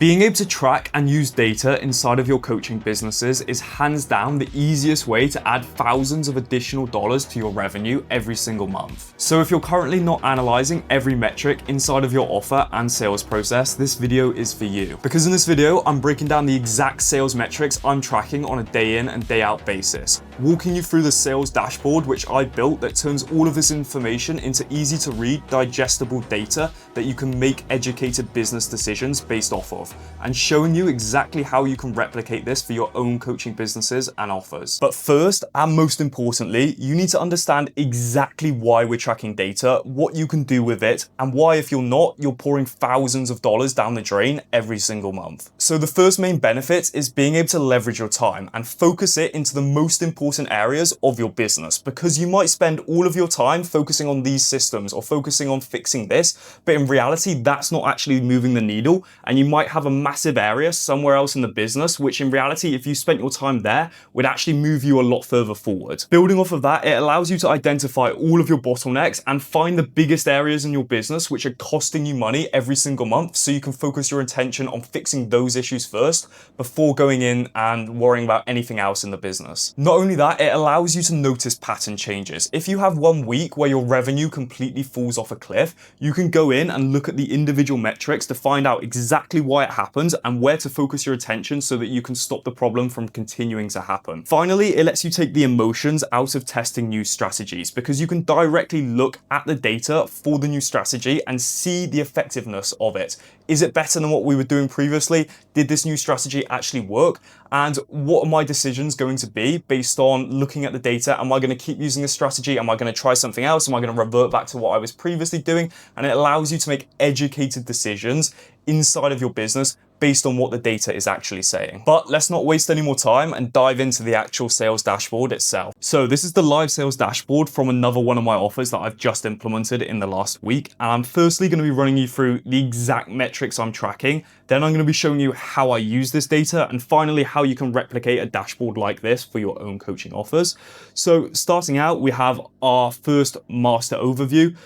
Being able to track and use data inside of your coaching businesses is hands down the easiest way to add thousands of additional dollars to your revenue every single month. So if you're currently not analyzing every metric inside of your offer and sales process, this video is for you. Because in this video, I'm breaking down the exact sales metrics I'm tracking on a day in and day out basis, walking you through the sales dashboard which I built that turns all of this information into easy to read, digestible data that you can make educated business decisions based off of, and showing you exactly how you can replicate this for your own coaching businesses and offers. But first, and most importantly, you need to understand exactly why we're tracking data, what you can do with it, and why, if you're not, you're pouring thousands of dollars down the drain every single month. So the first main benefit is being able to leverage your time and focus it into the most important areas of your business, because you might spend all of your time focusing on these systems or focusing on fixing this, but in reality, that's not actually moving the needle, and you might have a massive area somewhere else in the business, which in reality, if you spent your time there, would actually move you a lot further forward. Building off of that, it allows you to identify all of your bottlenecks and find the biggest areas in your business which are costing you money every single month, so you can focus your attention on fixing those issues first before going in and worrying about anything else in the business. Not only that, it allows you to notice pattern changes. If you have one week where your revenue completely falls off a cliff, you can go in and look at the individual metrics to find out exactly why it happened and where to focus your attention so that you can stop the problem from continuing to happen. Finally, it lets you take the emotions out of testing new strategies, because you can directly look at the data for the new strategy and see the effectiveness of it. Is it better than what we were doing previously? Did this new strategy actually work? And what are my decisions going to be based on looking at the data? Am I going to keep using this strategy? Am I going to try something else? Am I going to revert back to what I was previously doing? And it allows you to make educated decisions inside of your business based on what the data is actually saying. But let's not waste any more time and dive into the actual sales dashboard itself. So this is the live sales dashboard from another one of my offers that I've just implemented in the last week. And I'm firstly going to be running you through the exact metrics I'm tracking. Then I'm going to be showing you how I use this data, and finally how you can replicate a dashboard like this for your own coaching offers. So starting out, we have our first master overview.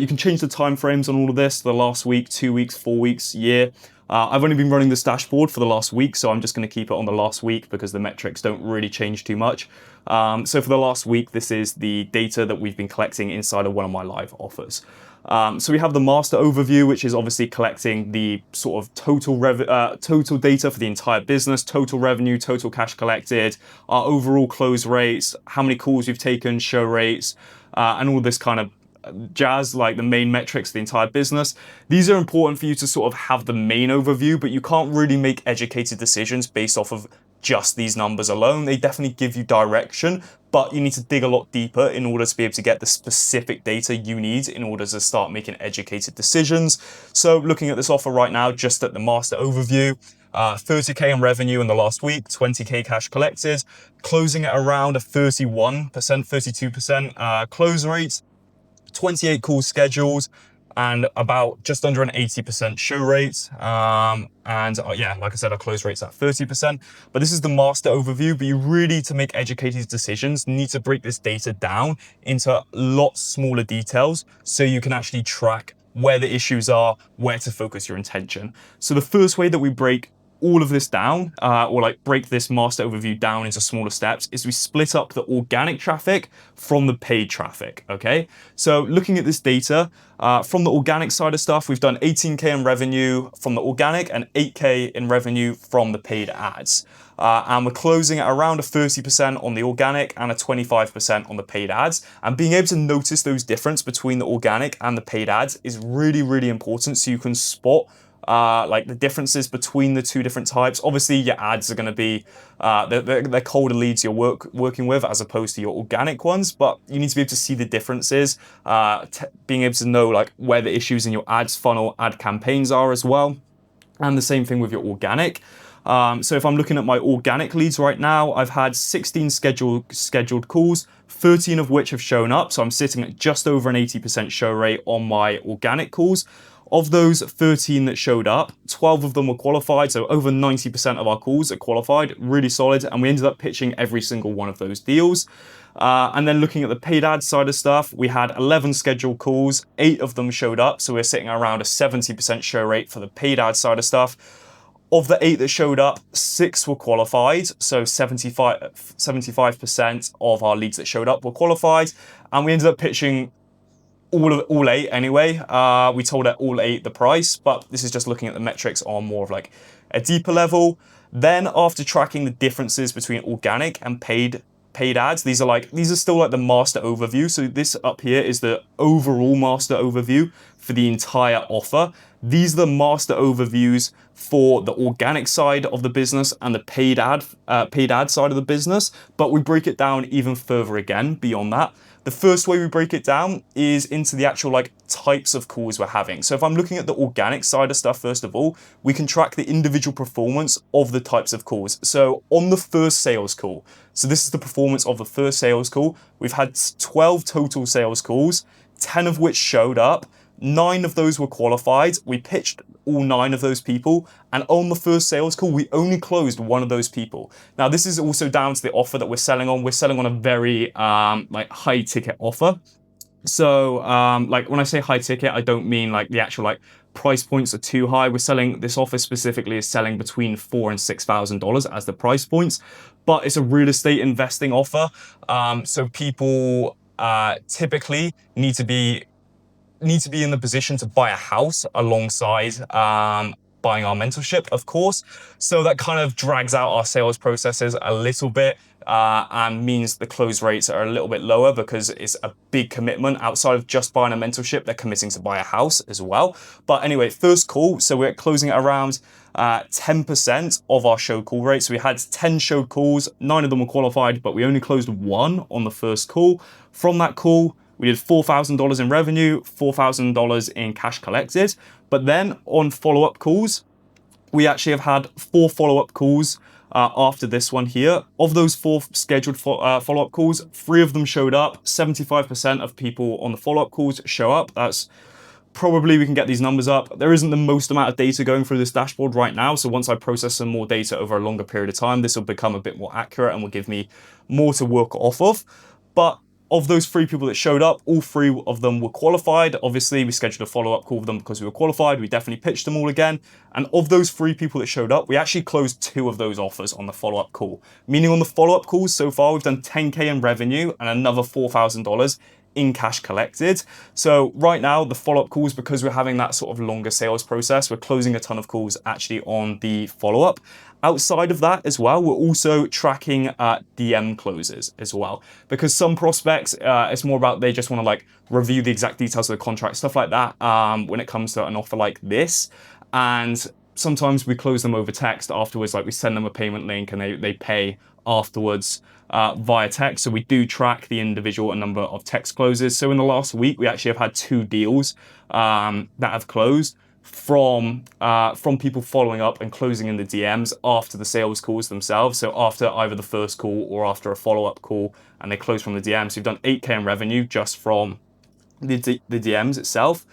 You can change the time frames on all of this, the last week, 2 weeks, 4 weeks, year. I've only been running this dashboard for the last week, so I'm just going to keep it on the last week because the metrics don't really change too much. So for the last week, this is the data that we've been collecting inside of one of my live offers. So we have the master overview, which is obviously collecting the sort of total data for the entire business, total revenue, total cash collected, our overall close rates, how many calls we've taken, show rates, and all this kind of jazz, like the main metrics of the entire business. These are important for you to sort of have the main overview, but you can't really make educated decisions based off of just these numbers alone. They definitely give you direction, but you need to dig a lot deeper in order to be able to get the specific data you need in order to start making educated decisions. So looking at this offer right now, just at the master overview, 30K in revenue in the last week, 20K cash collected, closing at around a 31%, 32% close rate, 28 calls scheduled, and about just under an 80% show rate. Yeah, like I said, our close rate's at 30%. But this is the master overview, but you really, to make educated decisions, need to break this data down into a lot smaller details so you can actually track where the issues are, where to focus your intention. So the first way that we break all of this down, or like break this master overview down into smaller steps, is we split up the organic traffic from the paid traffic, okay? So looking at this data, from the organic side of stuff, we've done 18K in revenue from the organic and 8K in revenue from the paid ads. And we're closing at around a 30% on the organic and a 25% on the paid ads. And being able to notice those difference between the organic and the paid ads is really, really important, so you can spot like the differences between the two different types. Obviously, your ads are going to be they're colder leads you're working with as opposed to your organic ones, but you need to be able to see the differences, being able to know like where the issues in your ads funnel, ad campaigns are as well, and the same thing with your organic. So if I'm looking at my organic leads right now, I've had 16 scheduled calls, 13 of which have shown up, so I'm sitting at just over an 80% show rate on my organic calls. Of those 13 that showed up, 12 of them were qualified, so over 90% of our calls are qualified, really solid, and we ended up pitching every single one of those deals. And then looking at the paid ad side of stuff, we had 11 scheduled calls, 8 of them showed up, so we're sitting around a 70% show rate for the paid ad side of stuff. Of the 8 that showed up, 6 were qualified. So 75% of our leads that showed up were qualified. And we ended up pitching all 8 anyway. We told all 8 the price, but this is just looking at the metrics on more of like a deeper level. Then after tracking the differences between organic and paid ads, these are still like the master overview. So this up here is the overall master overview for the entire offer. These are the master overviews for the organic side of the business and the paid ad side of the business, but we break it down even further again beyond that. The first way we break it down is into the actual like types of calls we're having. So if I'm looking at the organic side of stuff, first of all, we can track the individual performance of the types of calls. So on the first sales call, so this is the performance of the first sales call. We've had 12 total sales calls, 10 of which showed up. 9 of those were qualified. We pitched all 9 of those people, and on the first sales call, we only closed 1 of those people. Now, this is also down to the offer that we're selling on. We're selling on a very like high ticket offer. So like when I say high ticket, I don't mean like the actual like price points are too high. We're selling, this offer specifically is selling between $4,000 and $6,000 as the price points, but it's a real estate investing offer. So people typically need to be in the position to buy a house alongside buying our mentorship, of course. So that kind of drags out our sales processes a little bit and means the close rates are a little bit lower because it's a big commitment. Outside of just buying a mentorship, they're committing to buy a house as well. But anyway, first call, so we're closing at around 10% of our show call rate. So we had 10 showed calls, 9 of them were qualified, but we only closed 1 on the first call. From that call, we did $4,000 in revenue, $4,000 in cash collected. But then on follow-up calls, we actually have had 4 follow-up calls after this one here. Of those 4 scheduled follow-up calls, 3 of them showed up. 75% of people on the follow-up calls show up. That's probably, we can get these numbers up. There isn't the most amount of data going through this dashboard right now. So once I process some more data over a longer period of time, this will become a bit more accurate and will give me more to work off of. But of those 3 people that showed up, all 3 of them were qualified. Obviously, we scheduled a follow-up call with them because we were qualified. We definitely pitched them all again. And of those 3 people that showed up, we actually closed 2 of those offers on the follow-up call. Meaning on the follow-up calls so far, we've done $10K in revenue and another $4,000 in cash collected. So right now, the follow-up calls, because we're having that sort of longer sales process, we're closing a ton of calls actually on the follow-up. Outside of that as well, we're also tracking DM closes as well, because some prospects, it's more about they just want to like review the exact details of the contract, stuff like that when it comes to an offer like this. And sometimes we close them over text afterwards, like we send them a payment link and they pay afterwards via text. So we do track the individual number of text closes. So in the last week, we actually have had 2 deals that have closed from people following up and closing in the DMs after the sales calls themselves. So after either the first call or after a follow-up call, and they close from the DMs. So we've done $8K in revenue just from the DMs itself.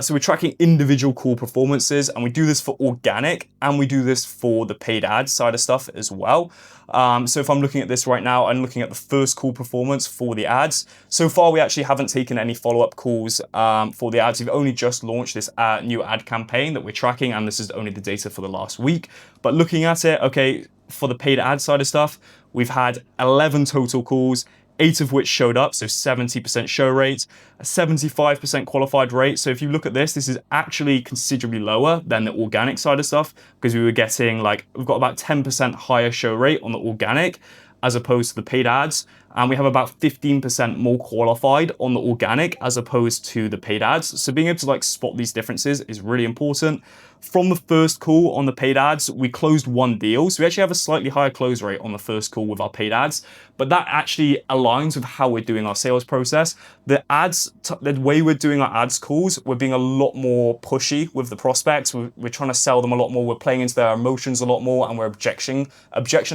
So we're tracking individual call performances, and we do this for organic and we do this for the paid ad side of stuff as well. So if I'm looking at this right now, I'm looking at the first call performance for the ads. So far, we actually haven't taken any follow-up calls for the ads. We've only just launched this new ad campaign that we're tracking, and this is only the data for the last week. But looking at it, okay, for the paid ad side of stuff, we've had 11 total calls, 8 of which showed up, so 70% show rate, a 75% qualified rate. So if you look at this, this is actually considerably lower than the organic side of stuff, because we were getting we've got about 10% higher show rate on the organic as opposed to the paid ads. And we have about 15% more qualified on the organic as opposed to the paid ads. So being able to spot these differences is really important. From the first call on the paid ads, we closed 1 deal. So we actually have a slightly higher close rate on the first call with our paid ads, but that actually aligns with how we're doing our sales process. The way we're doing our ads calls, we're being a lot more pushy with the prospects. We're trying to sell them a lot more. We're playing into their emotions a lot more, and we're objection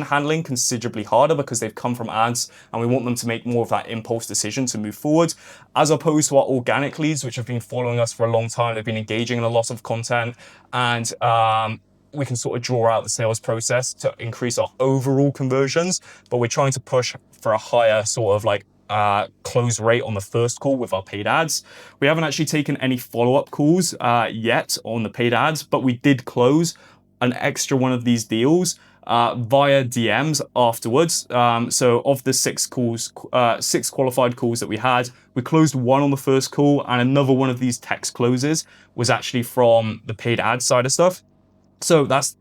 handling considerably harder because they've come from ads, and we want them to make more of that impulse decision to move forward, as opposed to our organic leads, which have been following us for a long time. They've been engaging in a lot of content, and we can sort of draw out the sales process to increase our overall conversions, but we're trying to push for a higher sort of close rate on the first call with our paid ads. We haven't actually taken any follow-up calls yet on the paid ads, but we did close an extra one of these deals via DMs afterwards. So of the six calls, six qualified calls that we had, we closed one on the first call, and another one of these text closes was actually from the paid ad side of stuff. So that's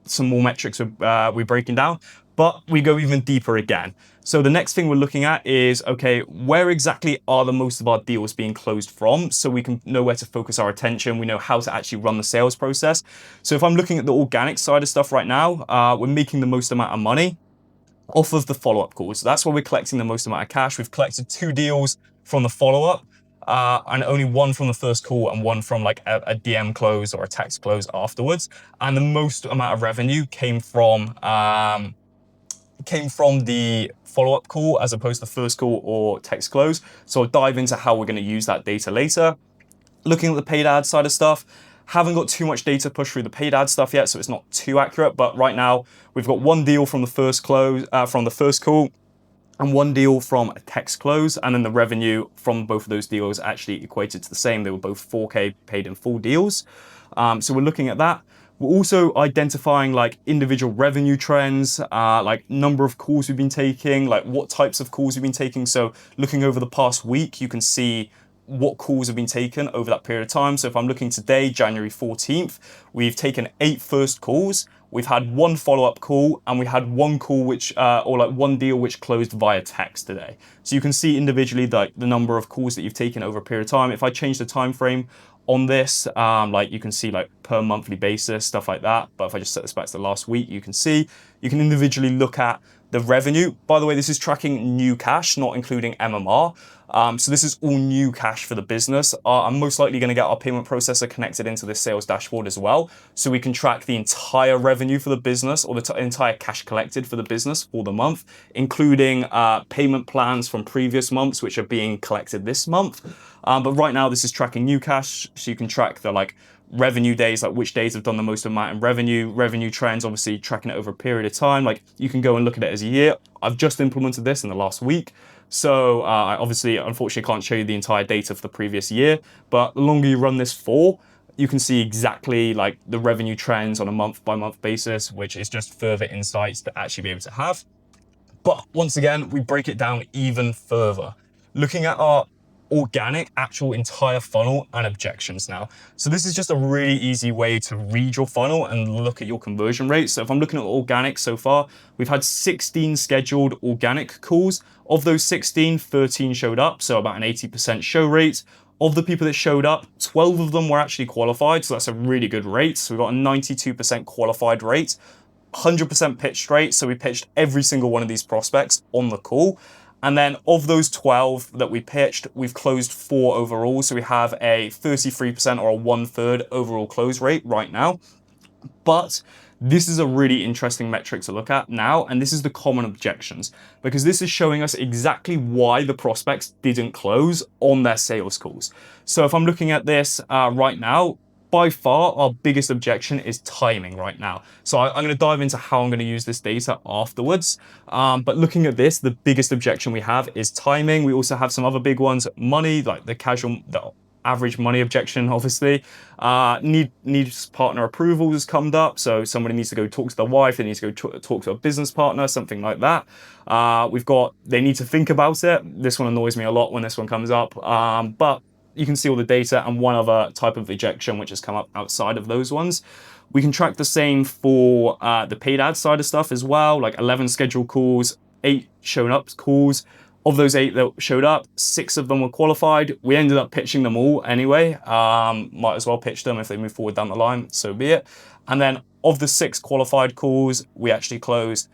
some more metrics we're breaking down, but we go even deeper again. So the next thing we're looking at is, okay, where exactly are the most of our deals being closed from? So we can know where to focus our attention. We know how to actually run the sales process. So if I'm looking at the organic side of stuff right now, we're making the most amount of money off of the follow-up calls. So that's where we're collecting the most amount of cash. We've collected 2 deals from the follow-up, and only one from the first call and one from like a DM close or a text close afterwards. And the most amount of revenue came from the follow-up call as opposed to the first call or text close. So I'll dive into how we're going to use that data later. Looking at the paid ad side of stuff, haven't got too much data pushed through the paid ad stuff yet, so it's not too accurate. But right now, we've got one deal from the first close, from the first call, and one deal from a text close, and then the revenue from both of those deals actually equated to the same. They were both 4K paid in full deals. So we're looking at that. We're also identifying like individual revenue trends, like number of calls we've been taking, like what types of calls we've been taking. So looking over the past week, you can see what calls have been taken over that period of time. So if I'm looking today, January 14th, we've taken 8 first calls. We've had 1 follow-up call, and we had 1 call which, or like 1 deal which closed via text today. So you can see individually the number of calls that you've taken over a period of time. If I change the time frame on this, like you can see like per monthly basis, stuff like that. But if I just set this back to the last week, you can see, you can individually look at the revenue. By the way, this is tracking new cash, not including MMR. So this is all new cash for the business. I'm most likely going to get our payment processor connected into this sales dashboard as well, so we can track the entire revenue for the business, or the entire cash collected for the business for the month, including payment plans from previous months, which are being collected this month. But right now, this is tracking new cash, so you can track the like revenue days, like which days have done the most amount in revenue trends, obviously tracking it over a period of time. Like you can go and look at it as a year. I've just implemented this in the last week. So I obviously, unfortunately, can't show you the entire data for the previous year, but the longer you run this for, you can see exactly like the revenue trends on a month by month basis, which is just further insights to actually be able to have. But once again, we break it down even further, looking at our organic actual entire funnel and objections now. So this is just a really easy way to read your funnel and look at your conversion rate. So if I'm looking at organic so far, we've had 16 scheduled organic calls. Of those 16, 13 showed up, so about an 80% show rate. Of the people that showed up, 12 of them were actually qualified, so that's a really good rate. So we've got a 92% qualified rate, 100% pitched rate, so we pitched every single one of these prospects on the call. And then of those 12 that we pitched, we've closed 4 overall. So we have a 33% or a 1/3 overall close rate right now. But this is a really interesting metric to look at now, and this is the common objections, because this is showing us exactly why the prospects didn't close on their sales calls. So if I'm looking at this right now, by far, our biggest objection is timing right now. So I'm going to dive into how I'm going to use this data afterwards. But looking at this, the biggest objection we have is timing. We also have some other big ones, money, like the average money objection, obviously. Needs partner approval has come up. So somebody needs to go talk to their wife, they need to go talk to a business partner, something like that. We've got, they need to think about it. This one annoys me a lot when this one comes up. But you can see all the data, and one other type of ejection which has come up outside of those ones. We can track the same for the paid ad side of stuff as well, like 11 scheduled calls, 8 shown up calls. Of those 8 that showed up, 6 of them were qualified. We ended up pitching them all anyway. Might as well pitch them if they move forward down the line, so be it. And then of the 6 qualified calls, we actually closed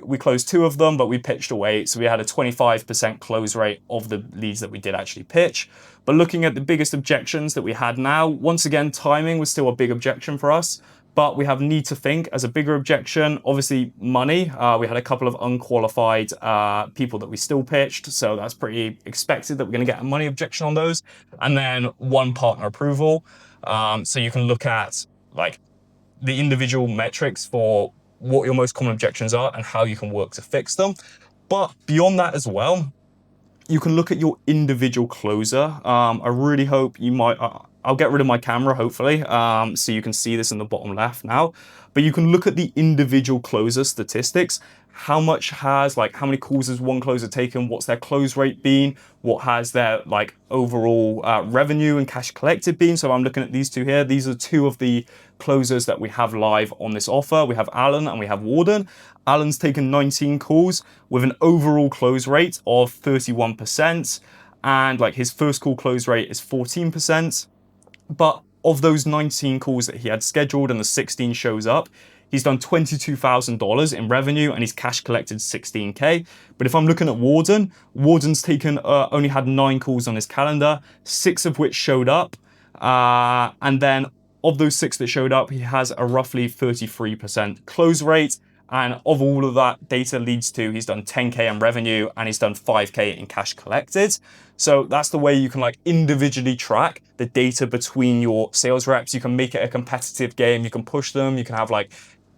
we closed 2 of them, but we pitched away. So we had a 25% close rate of the leads that we did actually pitch. But looking at the biggest objections that we had now, once again, timing was still a big objection for us, but we have need to think as a bigger objection. Obviously, money. We had a couple of unqualified people that we still pitched, so that's pretty expected that we're going to get a money objection on those. And then 1 partner approval. So you can look at like the individual metrics for what your most common objections are and how you can work to fix them. But beyond that as well, you can look at your individual closer. I really hope you might, I'll get rid of my camera, hopefully, so you can see this in the bottom left now. But you can look at the individual closer statistics. How many calls has one closer taken? What's their close rate been? What has their overall revenue and cash collected been? So I'm looking at these two here. These are two of the closers that we have live on this offer. We have Alan and we have Warden. Alan's taken 19 calls with an overall close rate of 31%. And his first call close rate is 14%. But of those 19 calls that he had scheduled and the 16 shows up, he's done $22,000 in revenue and he's cash collected 16K. But if I'm looking at Warden, Warden's taken only had 9 calls on his calendar, 6 of which showed up. And then of those 6 that showed up, he has a roughly 33% close rate. And of all of that data leads to, he's done 10K in revenue and he's done 5K in cash collected. So that's the way you can individually track the data between your sales reps. You can make it a competitive game. You can push them. You can have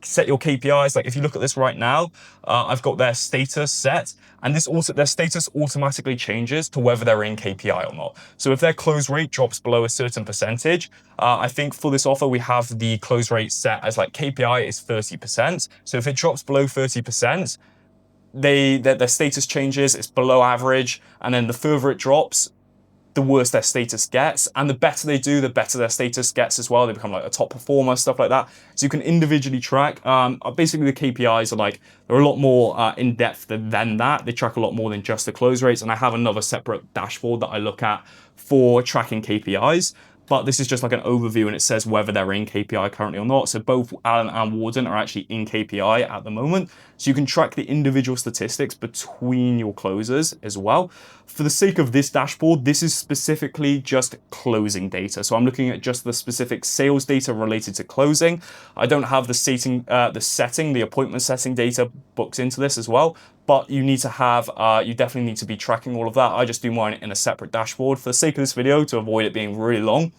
set your KPIs. If you look at this right now, I've got their status set, and their status automatically changes to whether they're in KPI or not. So if their close rate drops below a certain percentage, I think for this offer we have the close rate set as KPI is 30%. So if it drops below 30%, their status changes. It's below average, and then the further it drops, the worse their status gets, and the better they do, the better their status gets as well. They become a top performer, stuff like that. So you can individually track. Basically, the KPIs are they're a lot more in depth than that. They track a lot more than just the close rates, and I have another separate dashboard that I look at for tracking KPIs. But this is just an overview, and it says whether they're in KPI currently or not. So both Alan and Warden are actually in KPI at the moment. So you can track the individual statistics between your closers as well. For the sake of this dashboard, this is specifically just closing data. So I'm looking at just the specific sales data related to closing. I don't have the appointment setting data booked into this as well. But you need to have, you definitely need to be tracking all of that. I just do mine in a separate dashboard. For the sake of this video, to avoid it being really long,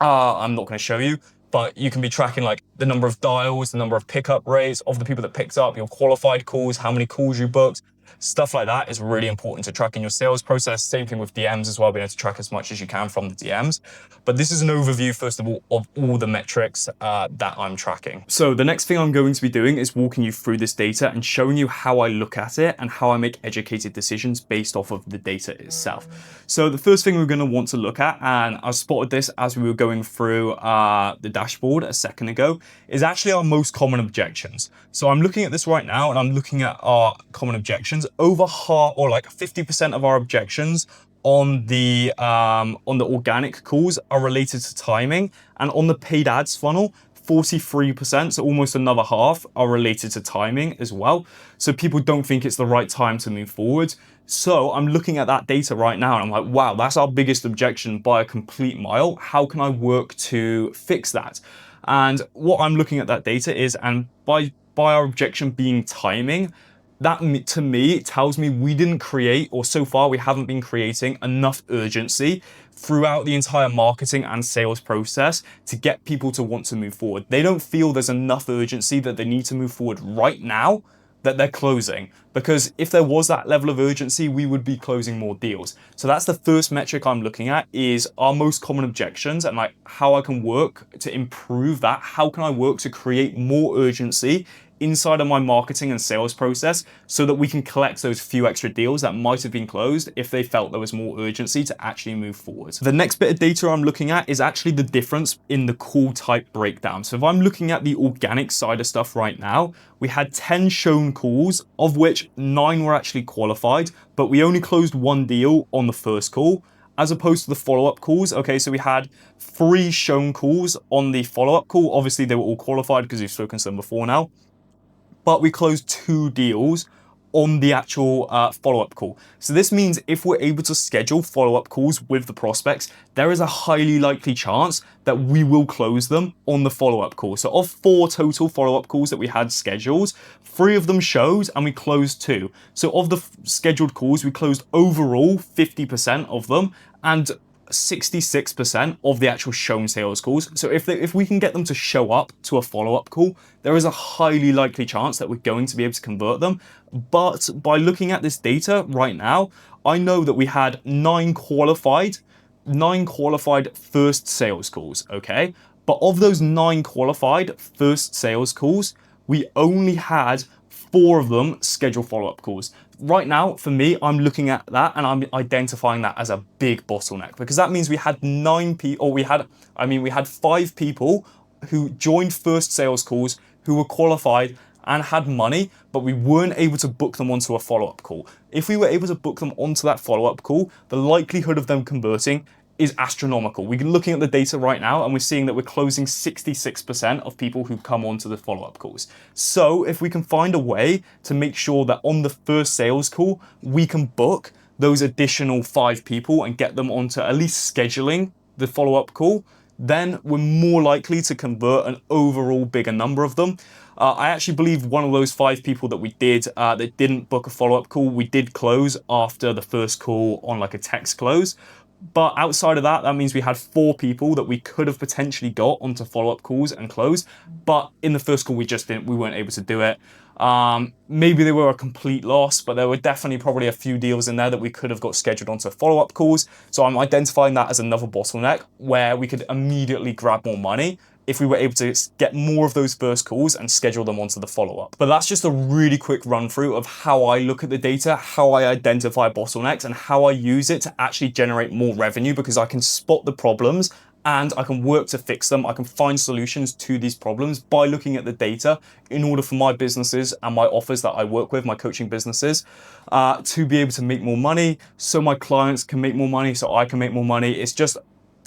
I'm not going to show you, but you can be tracking the number of dials, the number of pickup rates of the people that picked up, your qualified calls, how many calls you booked. Stuff like that is really important to track in your sales process. Same thing with DMs as well, being able to track as much as you can from the DMs. But this is an overview, first of all, of all the metrics that I'm tracking. So the next thing I'm going to be doing is walking you through this data and showing you how I look at it and how I make educated decisions based off of the data itself. So the first thing we're going to want to look at, and I spotted this as we were going through the dashboard a second ago, is actually our most common objections. So I'm looking at this right now and I'm looking at our common objections. Over half, or 50% of our objections on the organic calls are related to timing, and on the paid ads funnel, 43%, so almost another half, are related to timing as well. So people don't think it's the right time to move forward. So I'm looking at that data right now and I'm like, wow, that's our biggest objection by a complete mile. How can I work to fix that? And what I'm looking at that data is, and by our objection being timing, that to me tells me we didn't create, or so far we haven't been creating enough urgency throughout the entire marketing and sales process to get people to want to move forward. They don't feel there's enough urgency that they need to move forward right now that they're closing, because if there was that level of urgency, we would be closing more deals. So that's the first metric I'm looking at, is our most common objections and how I can work to improve that. How can I work to create more urgency inside of my marketing and sales process so that we can collect those few extra deals that might have been closed if they felt there was more urgency to actually move forward. The next bit of data I'm looking at is actually the difference in the call type breakdown. So if I'm looking at the organic side of stuff right now, we had 10 shown calls, of which 9 were actually qualified, but we only closed 1 deal on the first call, as opposed to the follow-up calls. Okay, so we had 3 shown calls on the follow-up call. Obviously, they were all qualified because we've spoken to them before now. But we closed 2 deals on the actual follow-up call. So this means if we're able to schedule follow-up calls with the prospects, there is a highly likely chance that we will close them on the follow-up call. So of 4 total follow-up calls that we had scheduled, 3 of them showed and we closed 2. So of the scheduled calls, we closed overall 50% of them and 66% of the actual shown sales calls. So if we can get them to show up to a follow-up call, there is a highly likely chance that we're going to be able to convert them. But by looking at this data right now, I know that we had 9 qualified 9 qualified first sales calls, okay? But of those 9 qualified first sales calls, we only had 4 of them scheduled follow-up calls. Right now, for me, I'm looking at that and I'm identifying that as a big bottleneck, because that means we had 9 people, or we had 5 people who joined first sales calls who were qualified and had money, but we weren't able to book them onto a follow-up call. If we were able to book them onto that follow-up call, the likelihood of them converting is astronomical. We're looking at the data right now and we're seeing that we're closing 66% of people who come onto the follow-up calls. So if we can find a way to make sure that on the first sales call, we can book those additional 5 people and get them onto at least scheduling the follow-up call, then we're more likely to convert an overall bigger number of them. I actually believe one of those 5 people that we did that didn't book a follow-up call, we did close after the first call on like a text close. But outside of that, that means we had 4 people that we could have potentially got onto follow-up calls and closed. But in the first call, we weren't able to do it. Maybe they were a complete loss, but there were definitely probably a few deals in there that we could have got scheduled onto follow-up calls. So I'm identifying that as another bottleneck where we could immediately grab more money if we were able to get more of those first calls and schedule them onto the follow-up. But that's just a really quick run through of how I look at the data, how I identify bottlenecks, and how I use it to actually generate more revenue, because I can spot the problems and I can work to fix them. I can find solutions to these problems by looking at the data in order for my businesses and my offers that I work with, my coaching businesses, to be able to make more money, so my clients can make more money, so I can make more money. It's just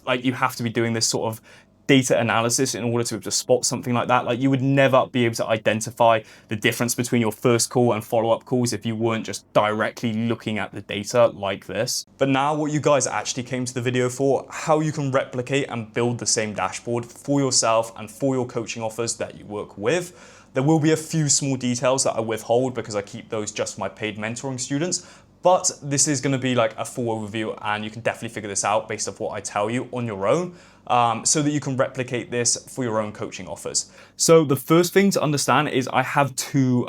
like you have to be doing this sort of data analysis in order to be able to spot something like that. Like, you would never be able to identify the difference between your first call and follow-up calls if you weren't just directly looking at the data like this. But now what you guys actually came to the video for, how you can replicate and build the same dashboard for yourself and for your coaching offers that you work with. There will be a few small details that I withhold because I keep those just for my paid mentoring students. But this is going to be like a full overview, and you can definitely figure this out based off what I tell you on your own, so that you can replicate this for your own coaching offers. So the first thing to understand is I have two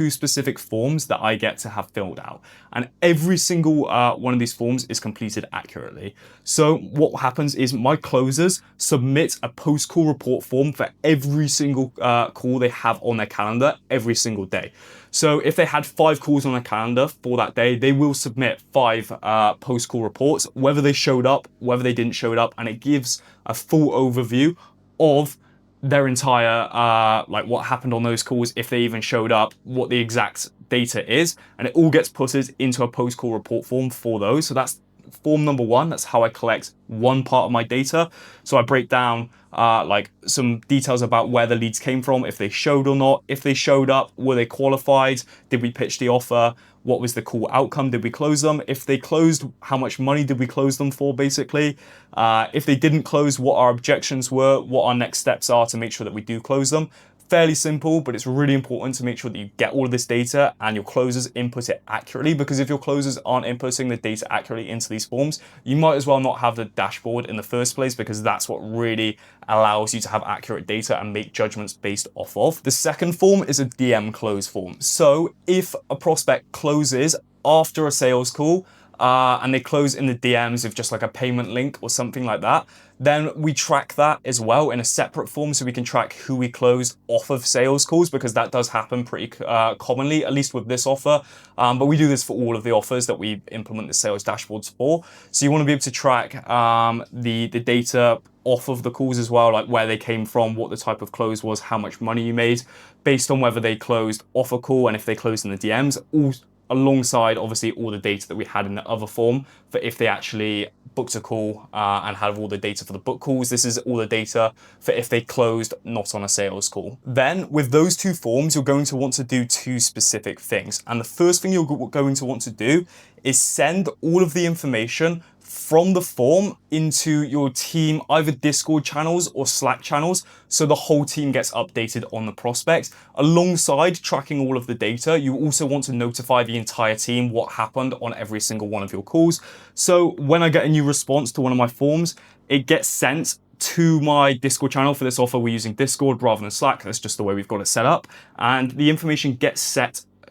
specific forms that I get to have filled out, and every single one of these forms is completed accurately. So what happens is my closers submit a post-call report form for every single call they have on their calendar every single day. So if they had 5 calls on their calendar for that day, they will submit 5 post-call reports, whether they showed up, whether they didn't show up, and it gives a full overview of their entire, like what happened on those calls, if they even showed up, what the exact data is, and it all gets put into a post-call report form for those. So that's form number 1. That's how I collect one part of my data. So I break down like some details about where the leads came from, if they showed or not, if they showed up, were they qualified, did we pitch the offer, what was the call outcome, did we close them, if they closed, how much money did we close them for, basically. If they didn't close, what our objections were, what our next steps are to make sure that we do close them. Fairly simple, but it's really important to make sure that you get all of this data and your closers input it accurately, because if your closers aren't inputting the data accurately into these forms, you might as well not have the dashboard in the first place, because that's what really allows you to have accurate data and make judgments based off of. The second form is a DM close form. So if a prospect closes after a sales call, and they close in the DMs with just like a payment link or something like that, then we track that as well in a separate form, so we can track who we closed off of sales calls, because that does happen pretty commonly, at least with this offer. But we do this for all of the offers that we implement the sales dashboards for. So you want to be able to track the data off of the calls as well, like where they came from, what the type of close was, how much money you made, based on whether they closed off a call and if they closed in the DMs, all alongside obviously all the data that we had in the other form for if they actually booked a call and have all the data for the book calls. This is all the data for if they closed not on a sales call. Then with those 2 forms, you're going to want to do 2 specific things. And the first thing you're going to want to do is send all of the information from the form into your team, either Discord channels or Slack channels, so the whole team gets updated on the prospect. Alongside tracking all of the data, you also want to notify the entire team what happened on every single one of your calls. So when I get a new response to one of my forms, it gets sent to my Discord channel. For this offer, we're using Discord rather than Slack. That's just the way we've got it set up. And the information gets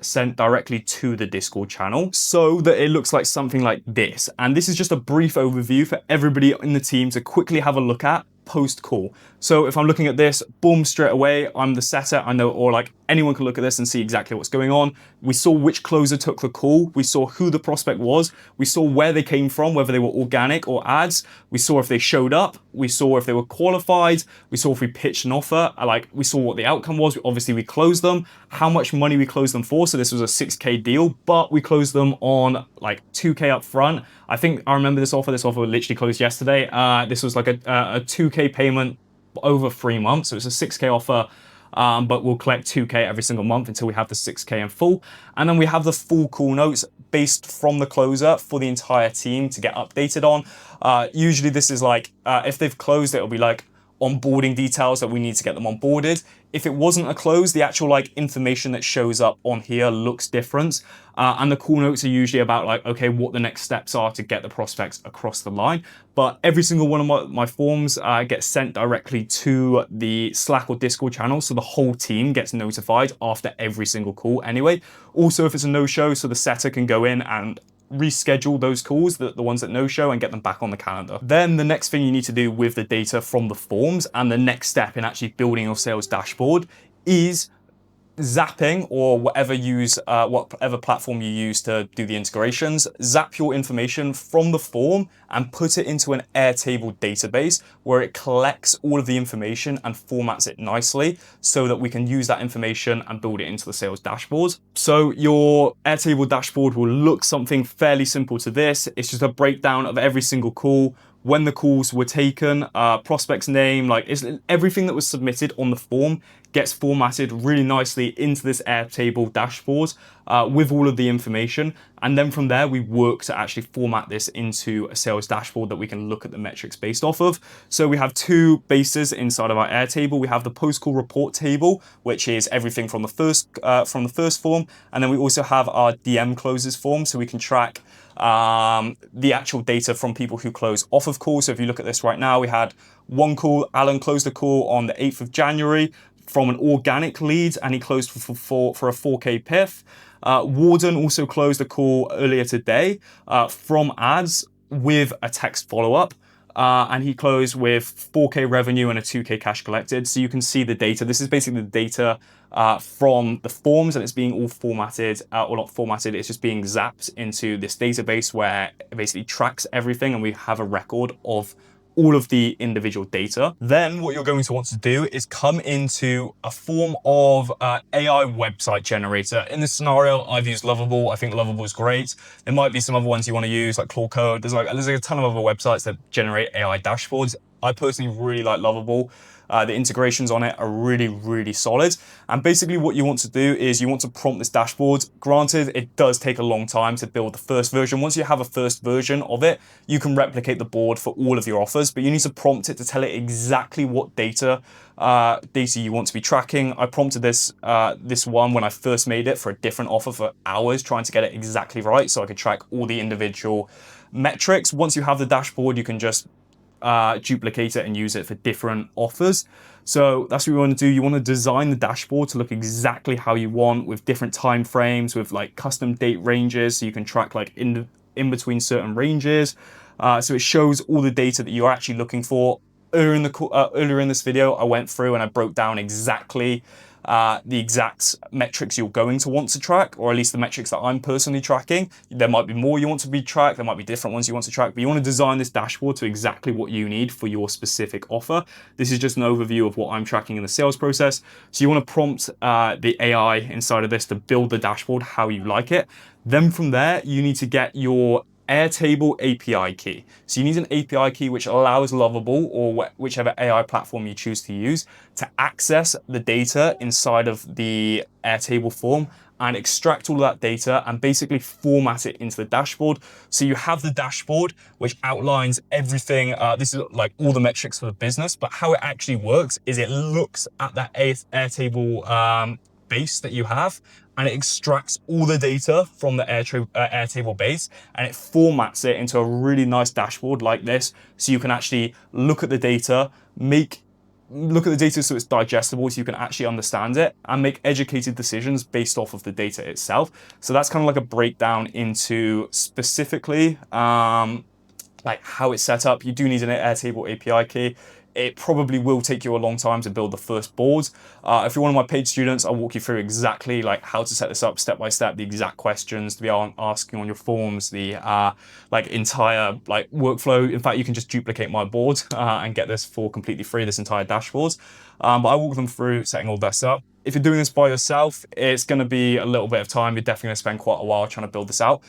sent directly to the Discord channel so that it looks like something like this. And this is just a brief overview for everybody in the team to quickly have a look at post call. So if I'm looking at this, boom, straight away, I'm the setter. I know, or like anyone can look at this and see exactly what's going on. We saw which closer took the call. We saw who the prospect was. We saw where they came from, whether they were organic or ads. We saw if they showed up. We saw if they were qualified. We saw if we pitched an offer. Like we saw what the outcome was. Obviously we closed them, how much money we closed them for. So this was a 6K deal, but we closed them on like 2K up front. I think I remember this offer. This offer literally closed yesterday. This was like a 2K payment over 3 months. So it's a 6K offer, but we'll collect 2K every single month until we have the 6K in full. And then we have the full call notes based from the closer for the entire team to get updated on. Usually this is like, if they've closed, it'll be like onboarding details that we need to get them onboarded. If it wasn't a close, the actual like information that shows up on here looks different. And the call notes are usually about like, okay, what the next steps are to get the prospects across the line. But every single one of my forms gets sent directly to the Slack or Discord channel. So the whole team gets notified after every single call anyway. Also, if it's a no-show, so the setter can go in and reschedule those calls, the ones that no show, and get them back on the calendar. Then the next thing you need to do with the data from the forms, and the next step in actually building your sales dashboard, is zapping, or whatever platform you use to do the integrations. Zap your information from the form and put it into an Airtable database where it collects all of the information and formats it nicely so that we can use that information and build it into the sales dashboard. So your Airtable dashboard will look something fairly simple to this. It's just a breakdown of every single call, when the calls were taken, prospect's name, like everything that was submitted on the form gets formatted really nicely into this Airtable dashboard with all of the information. And then from there, we work to actually format this into a sales dashboard that we can look at the metrics based off of. So we have two bases inside of our Airtable. We have the post-call report table, which is everything from the first form. And then we also have our DM closes form, so we can track the actual data from people who close off of call. So if you look at this right now, we had one call. Alan closed a call on the 8th of January from an organic lead, and he closed for a 4K PIF. Warden also closed a call earlier today from ads with a text follow-up. And he closed with 4K revenue and a 2K cash collected. So you can see the data. This is basically the data from the forms, and it's being all formatted, or not formatted, it's just being zapped into this database where it basically tracks everything, and we have a record of all of the individual data. Then what you're going to want to do is come into a form of AI website generator. In this scenario, I've used Lovable. I think Lovable is great. There might be some other ones you want to use, like Claude Code. There's a ton of other websites that generate AI dashboards. I personally really like Lovable. The integrations on it are really, really solid. And basically what you want to do is you want to prompt this dashboard. Granted, it does take a long time to build the first version. Once you have a first version of it, you can replicate the board for all of your offers, but you need to prompt it to tell it exactly what data you want to be tracking. I prompted this one when I first made it for a different offer for hours, trying to get it exactly right so I could track all the individual metrics. Once you have the dashboard, you can just duplicate it and use it for different offers. So that's what you want to do. You want to design the dashboard to look exactly how you want, with different time frames, with like custom date ranges, so you can track like in between certain ranges. So it shows all the data that you're actually looking for. Earlier in this video, I went through and I broke down exactly the exact metrics you're going to want to track, or at least the metrics that I'm personally tracking. There might be more you want to be tracked, there might be different ones you want to track, but you want to design this dashboard to exactly what you need for your specific offer. This is just an overview of what I'm tracking in the sales process. So you want to prompt the AI inside of this to build the dashboard how you like it. Then from there, you need to get your Airtable API key. So you need an API key which allows Lovable, or whichever AI platform you choose to use, to access the data inside of the Airtable form and extract all of that data and basically format it into the dashboard. So you have the dashboard which outlines everything. This is like all the metrics for the business, but how it actually works is it looks at that Airtable base that you have, and it extracts all the data from the Airtable base, and it formats it into a really nice dashboard like this, so you can actually look at the data, make look at the data so it's digestible, so you can actually understand it and make educated decisions based off of the data itself. So that's kind of like a breakdown into specifically like how it's set up. You do need an Airtable API key. It probably will take you a long time to build the first board. If you're one of my paid students, I'll walk you through exactly like how to set this up step by step, the exact questions to be asking on your forms, the like entire like workflow. In fact, you can just duplicate my board and get this for completely free, this entire dashboard. But I walk them through setting all this up. If you're doing this by yourself, it's going to be a little bit of time. You're definitely going to spend quite a while trying to build this out.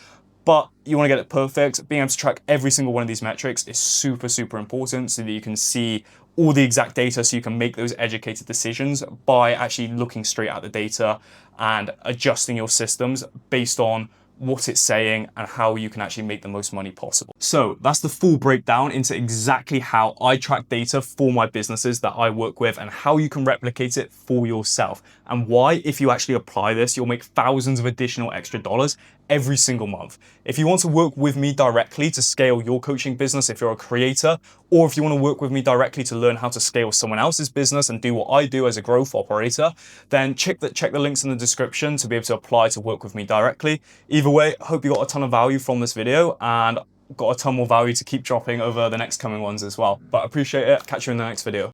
But you want to get it perfect. Being able to track every single one of these metrics is super, super important so that you can see all the exact data so you can make those educated decisions by actually looking straight at the data and adjusting your systems based on what it's saying and how you can actually make the most money possible. So that's the full breakdown into exactly how I track data for my businesses that I work with and how you can replicate it for yourself and why, if you actually apply this, you'll make thousands of additional extra dollars every single month. If you want to work with me directly to scale your coaching business, if you're a creator, or if you want to work with me directly to learn how to scale someone else's business and do what I do as a growth operator, then check the links in the description to be able to apply to work with me directly. Either way, I hope you got a ton of value from this video and got a ton more value to keep dropping over the next coming ones as well. But I appreciate it. Catch you in the next video.